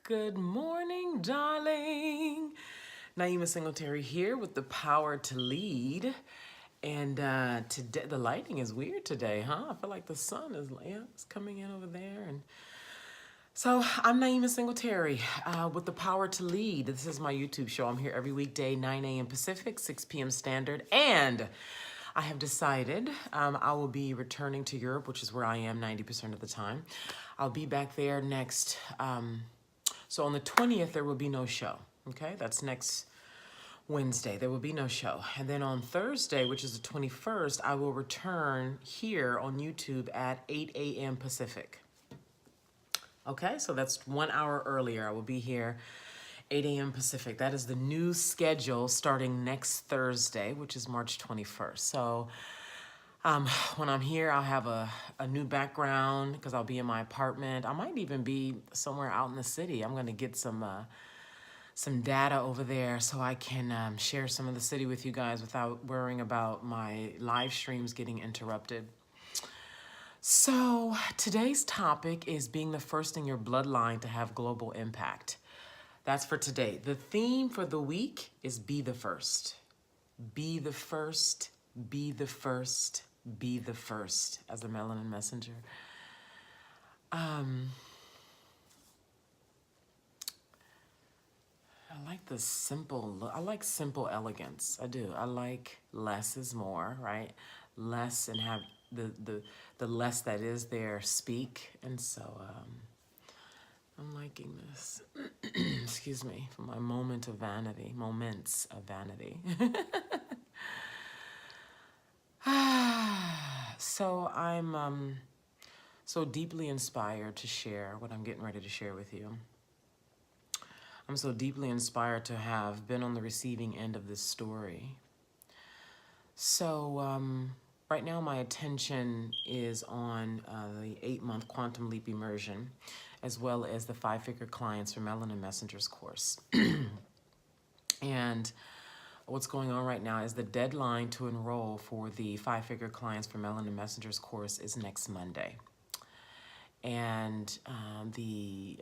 Good morning, darling. Naima Singletary here with the power to lead. And today, the lighting is weird today, huh? I feel like the sun is, it's coming in over there. And so I'm Naima Singletary with the power to lead. This is my YouTube show. I'm here every weekday, 9 a.m. Pacific, 6 p.m. Standard. And I have decided I will be returning to Europe, which is where I am 90% of the time. I'll be back there next. So on the 20th, there will be no show. Okay, that's next Wednesday. There will be no show. And then on Thursday, which is the 21st, I will return here on YouTube at 8 a.m. Pacific. Okay, so that's 1 hour earlier. I will be here 8 a.m. Pacific. That is the new schedule starting next Thursday, which is March 21st. So when I'm here, I'll have a new background because I'll be in my apartment. I might even be somewhere out in the city. I'm going to get some data over there so I can share some of the city with you guys without worrying about my live streams getting interrupted. So today's topic is being the first in your bloodline to have global impact. That's for today. The theme for the week is be the first. Be the first, be the first, be the first, as a Melanin Messenger. I like the simple look. I like simple elegance. I do. I like less is more, right? Less and have the less that is there speak. And so I'm liking this. Excuse me for my moments of vanity. So I'm so deeply inspired to share what I'm getting ready to share with you. I'm so deeply inspired to have been on the receiving end of this story. So right now my attention is on the 8-month Quantum Leap Immersion, as well as the 5-figure clients for Melanin Messengers course. And what's going on right now is the deadline to enroll for the 5-figure clients for Melanin Messengers course is next Monday. And the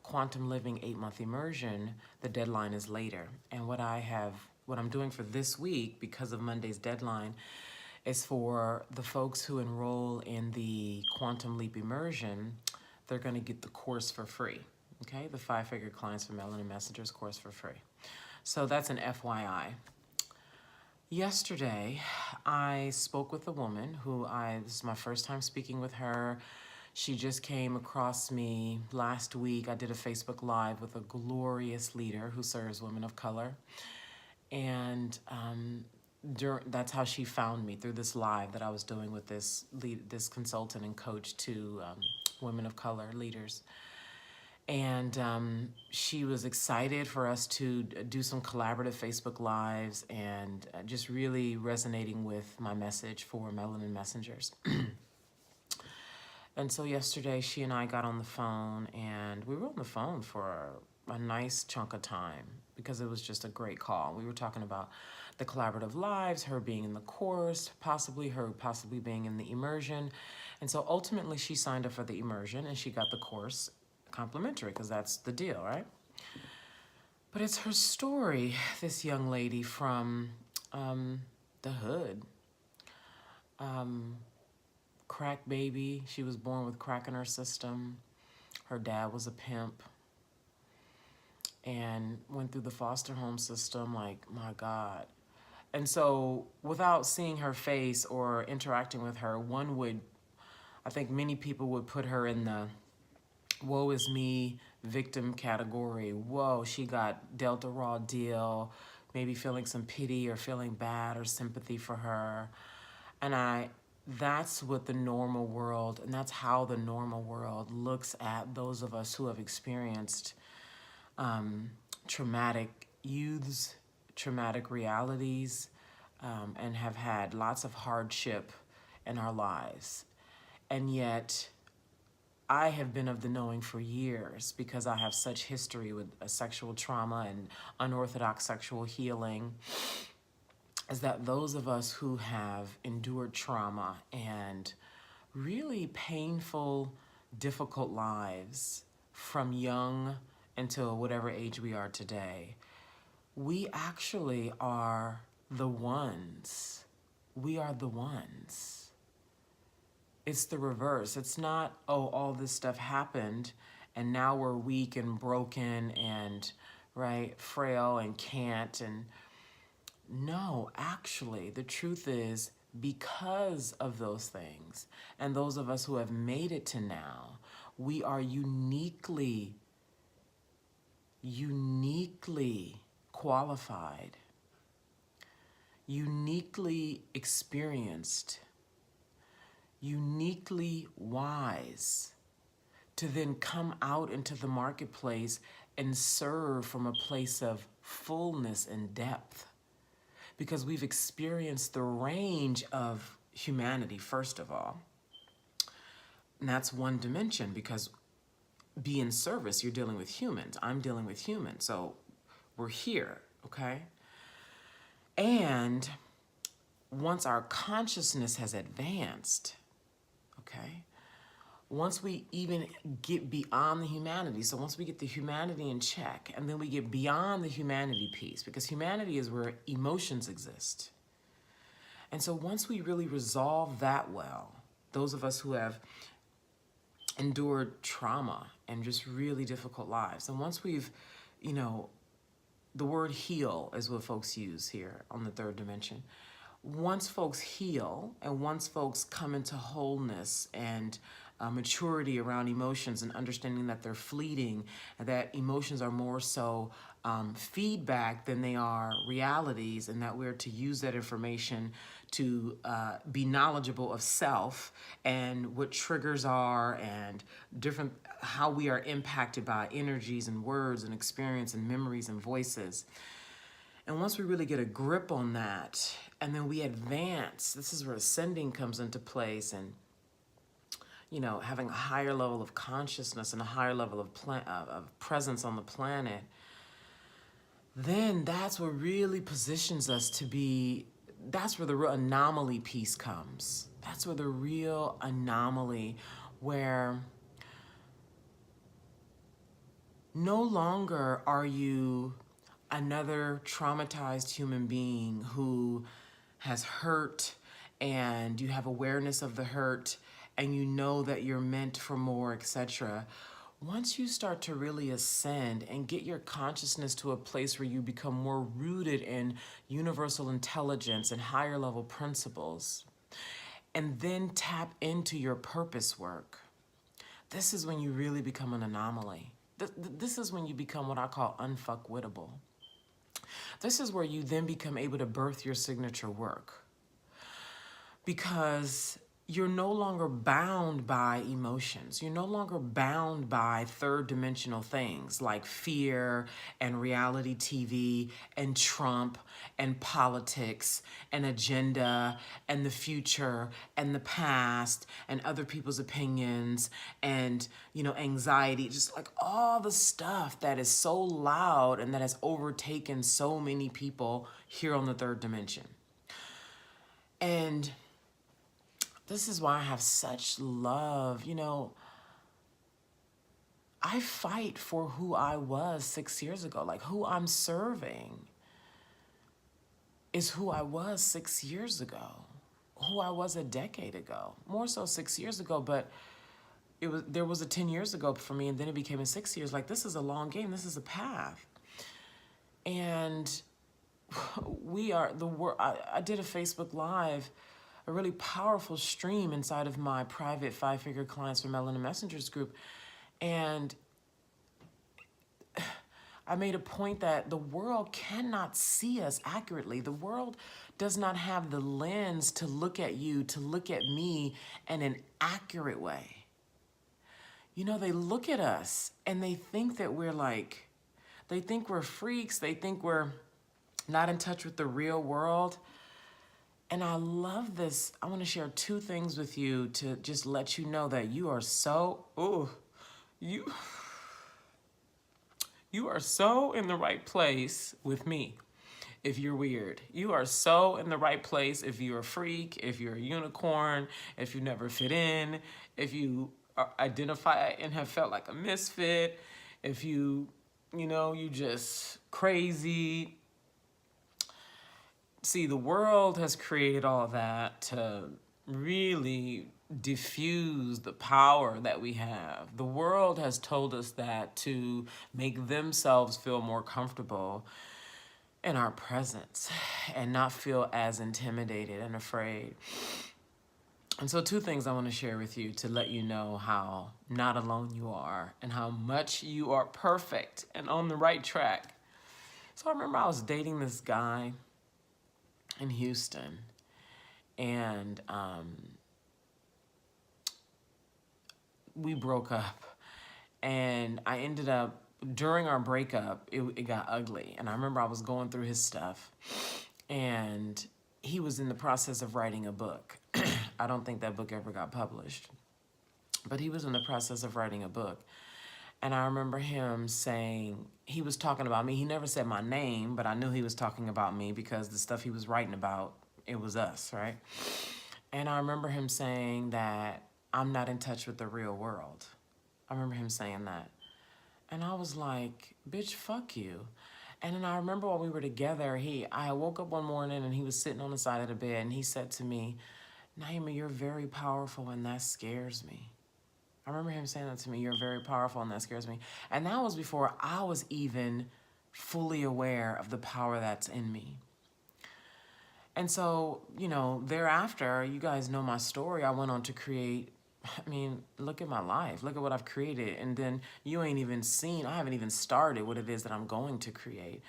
Quantum Living 8-month immersion, the deadline is later. And what I'm doing for this week, because of Monday's deadline, is for the folks who enroll in the Quantum Leap immersion, they're going to get the course for free. Okay, the 5-figure clients for Melanin Messengers course for free. So that's an FYI. Yesterday, I spoke with a woman who this is my first time speaking with her. She just came across me last week. I did a Facebook Live with a glorious leader who serves women of color. And that's how she found me, through this live that I was doing with this consultant and coach to women of color leaders. And she was excited for us to do some collaborative Facebook Lives and just really resonating with my message for Melanin Messengers. And so yesterday, she and I got on the phone, and we were on the phone for a nice chunk of time because it was just a great call. We were talking about the collaborative lives, her being in the course, possibly being in the immersion. And so ultimately, she signed up for the immersion, and she got the course complimentary because that's the deal, right? But it's her story, this young lady from the hood. Crack baby. She was born with crack in her system. Her dad was a pimp and went through the foster home system. Like, my God. And so without seeing her face or interacting with her, I think many people would put her in the woe is me victim category. Whoa, she got dealt a raw deal, maybe feeling some pity or feeling bad or sympathy for her. And that's what the normal world, and that's how the normal world looks at those of us who have experienced traumatic youths, traumatic realities, and have had lots of hardship in our lives. And yet, I have been of the knowing for years because I have such history with sexual trauma and unorthodox sexual healing, is that those of us who have endured trauma and really painful, difficult lives from young until whatever age we are today, we actually are the ones. We are the ones. It's the reverse. It's not, oh, all this stuff happened and now we're weak and broken and, right, frail and can't. And no, actually, the truth is, because of those things and those of us who have made it to now, we are uniquely qualified, uniquely experienced, uniquely wise to then come out into the marketplace and serve from a place of fullness and depth. Because we've experienced the range of humanity, first of all. And that's one dimension, because be in service, you're dealing with humans. I'm dealing with humans. So we're here, okay? And once our consciousness has advanced, okay, once we even get beyond the humanity, so once we get the humanity in check, and then we get beyond the humanity piece, because humanity is where emotions exist. And so once we really resolve that well, those of us who have endured trauma and just really difficult lives, and once we've, you know, the word heal is what folks use here on the third dimension. Once folks heal and once folks come into wholeness and maturity around emotions and understanding that they're fleeting, and that emotions are more so feedback than they are realities, and that we're to use that information to be knowledgeable of self and what triggers are and different, how we are impacted by energies and words and experience and memories and voices. And once we really get a grip on that, and then we advance, this is where ascending comes into place, and you know, having a higher level of consciousness and a higher level of presence on the planet, then that's what really positions us to be, that's where the real anomaly piece comes. That's where the real anomaly, where no longer are you another traumatized human being who has hurt, and you have awareness of the hurt, and you know that you're meant for more, etc. Once you start to really ascend and get your consciousness to a place where you become more rooted in universal intelligence and higher level principles, and then tap into your purpose work, this is when you really become an anomaly. This is when you become what I call unfuckwittable. This is where you then become able to birth your signature work, because you're no longer bound by emotions. You're no longer bound by third dimensional things like fear and reality TV and Trump and politics and agenda and the future and the past and other people's opinions and, you know, anxiety, just like all the stuff that is so loud and that has overtaken so many people here on the third dimension. And this is why I have such love. You know, I fight for who I was 6 years ago. Like, who I'm serving is who I was 6 years ago, who I was a decade ago, more so 6 years ago, but there was a 10 years ago for me, and then it became a 6 years. Like, this is a long game. This is a path. And we are the world. I did a Facebook Live, a really powerful stream inside of my private 5-figure clients from Melanin Messengers group. And I made a point that the world cannot see us accurately. The world does not have the lens to look at you, to look at me in an accurate way. You know, they look at us and they think that we're like, they think we're freaks. They think we're not in touch with the real world. And I love this. I want to share 2 things with you to just let you know that you are so, you are so in the right place with me if you're weird. You are so in the right place if you're a freak, if you're a unicorn, if you never fit in, if you identify and have felt like a misfit, if you you know, you just crazy. See, the world has created all that to really diffuse the power that we have. The world has told us that to make themselves feel more comfortable in our presence and not feel as intimidated and afraid. And so 2 things I want to share with you to let you know how not alone you are and how much you are perfect and on the right track. So I remember I was dating this guy in Houston, and we broke up, and I ended up, during our breakup, it got ugly. And I remember I was going through his stuff, and he was in the process of writing a book. I don't think that book ever got published, but he was in the process of writing a book. And I remember him saying, he was talking about me. He never said my name, but I knew he was talking about me because the stuff he was writing about, it was us, right? And I remember him saying that I'm not in touch with the real world. I remember him saying that. And I was like, bitch, fuck you. And then I remember while we were together, I woke up one morning and he was sitting on the side of the bed and he said to me, Naima, you're very powerful and that scares me. I remember him saying that to me, you're very powerful and that scares me. And that was before I was even fully aware of the power that's in me. And so, you know, thereafter, you guys know my story. I went on to create, I mean, look at my life. Look at what I've created. And then you ain't even seen, I haven't even started what it is that I'm going to create.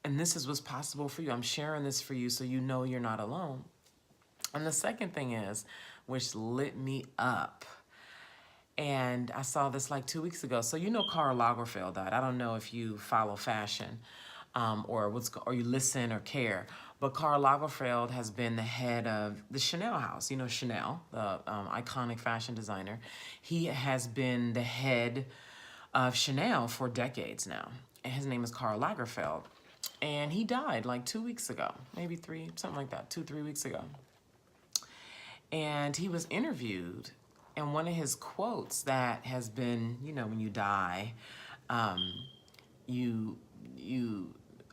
And this is what's possible for you. I'm sharing this for you so you know you're not alone. And the second thing is, which lit me up, and I saw this like 2 weeks ago. So you know Karl Lagerfeld died. I don't know if you follow fashion or you listen or care, but Karl Lagerfeld has been the head of the Chanel house. You know Chanel, the iconic fashion designer. He has been the head of Chanel for decades now. And his name is Karl Lagerfeld. And he died like 2 weeks ago, maybe 3, something like that, 2-3 weeks ago. And he was interviewed, and one of his quotes that has been, you know, when you die, oh,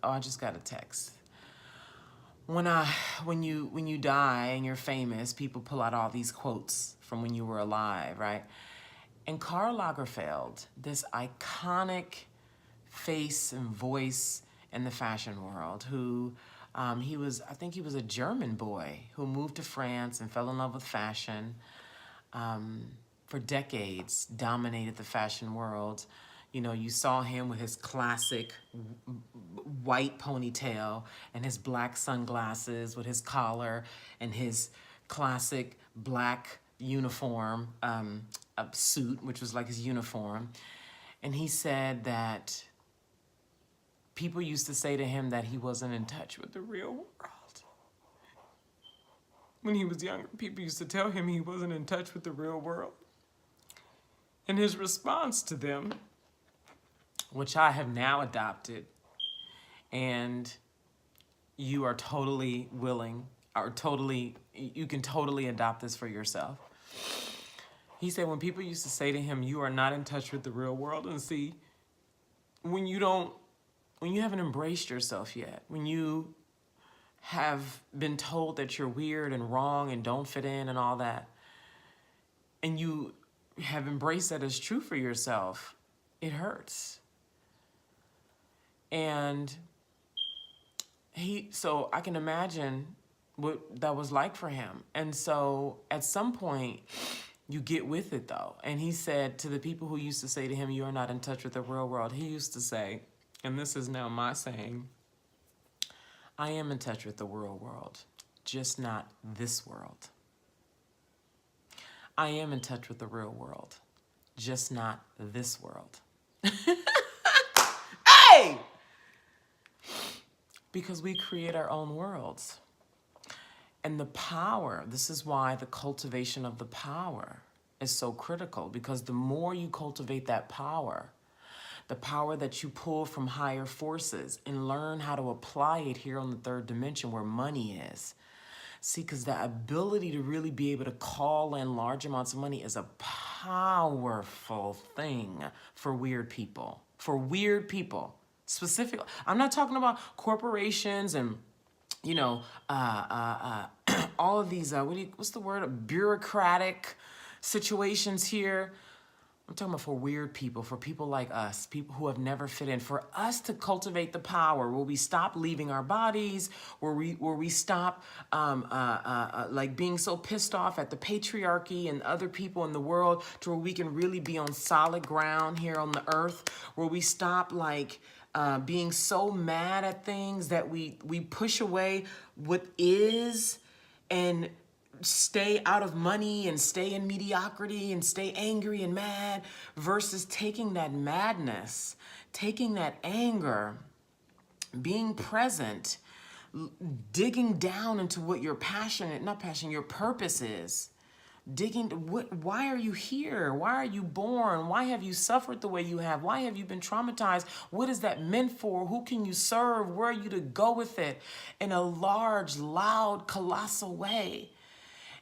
I just got a text. When you die and you're famous, people pull out all these quotes from when you were alive, right? And Karl Lagerfeld, this iconic face and voice in the fashion world, who I think he was a German boy who moved to France and fell in love with fashion. For decades, dominated the fashion world. You know, you saw him with his classic white ponytail and his black sunglasses with his collar and his classic black uniform, a suit, which was like his uniform. And he said that people used to say to him that he wasn't in touch with the real world. When he was younger, people used to tell him he wasn't in touch with the real world. And his response to them, which I have now adopted, and you are totally willing, you can totally adopt this for yourself. He said when people used to say to him, you are not in touch with the real world, and see, when you haven't embraced yourself yet, when you have been told that you're weird and wrong and don't fit in and all that, and you have embraced that as true for yourself, it hurts. And so I can imagine what that was like for him. And so at some point, you get with it though. And he said to the people who used to say to him, you are not in touch with the real world, he used to say, and this is now my saying, I am in touch with the real world, just not this world. I am in touch with the real world, just not this world. Hey! Because we create our own worlds. And the power, this is why the cultivation of the power is so critical, because the more you cultivate that power, the power that you pull from higher forces, and learn how to apply it here on the third dimension where money is. See, because the ability to really be able to call in large amounts of money is a powerful thing for weird people. for weird people. Specifically, I'm not talking about corporations and, you know, all of these, what's the word? Bureaucratic situations here. I'm talking about for weird people, for people like us, people who have never fit in, for us to cultivate the power where we stop leaving our bodies, where we stop like being so pissed off at the patriarchy and other people in the world, to where we can really be on solid ground here on the earth, where we stop like being so mad at things that we push away what is and stay out of money and stay in mediocrity and stay angry and mad, versus taking that madness, taking that anger, being present, digging down into what your your purpose is. Why are you here? Why are you born? Why have you suffered the way you have? Why have you been traumatized? What is that meant for? Who can you serve? Where are you to go with it? In a large, loud, colossal way.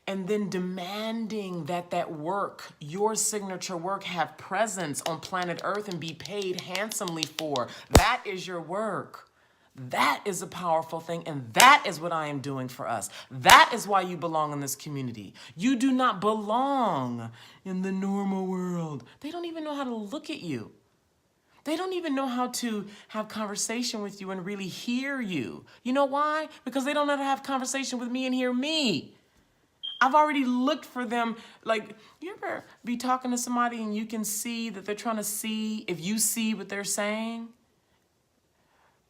And then demanding that work, your signature work, have presence on planet Earth and be paid handsomely for. That is your work. That is a powerful thing, and that is what I am doing for us. That is why you belong in this community. You do not belong in the normal world. They don't even know how to look at you. They don't even know how to have conversation with you and really hear you. You know why? Because they don't know how to have conversation with me and hear me. I've already looked for them. Like, you ever be talking to somebody and you can see that they're trying to see if you see what they're saying?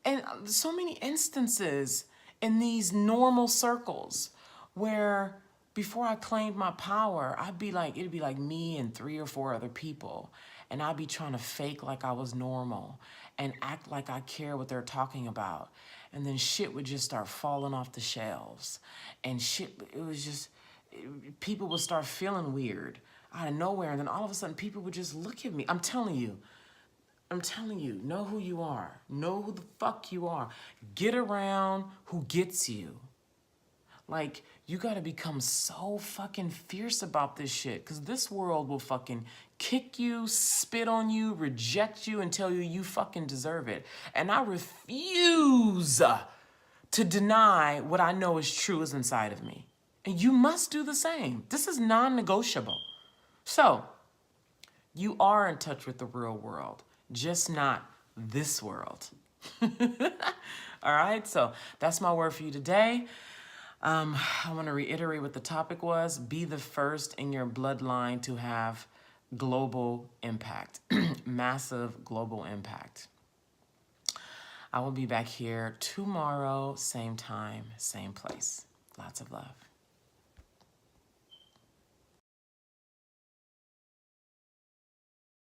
And so many instances in these normal circles where before I claimed my power, it'd be like me and 3 or 4 other people. And I'd be trying to fake like I was normal and act like I care what they're talking about. And then shit would just start falling off the shelves. And people would start feeling weird out of nowhere. And then all of a sudden people would just look at me. I'm telling you, know who you are. Know who the fuck you are. Get around who gets you. Like, you gotta become so fucking fierce about this shit, because this world will fucking kick you, spit on you, reject you, and tell you you fucking deserve it. And I refuse to deny what I know is true is inside of me. And you must do the same. This is non-negotiable. So, you are in touch with the real world, just not this world. All right, so that's my word for you today. I want to reiterate what the topic was. Be the first in your bloodline to have global impact, massive global impact. I will be back here tomorrow, same time, same place. Lots of love.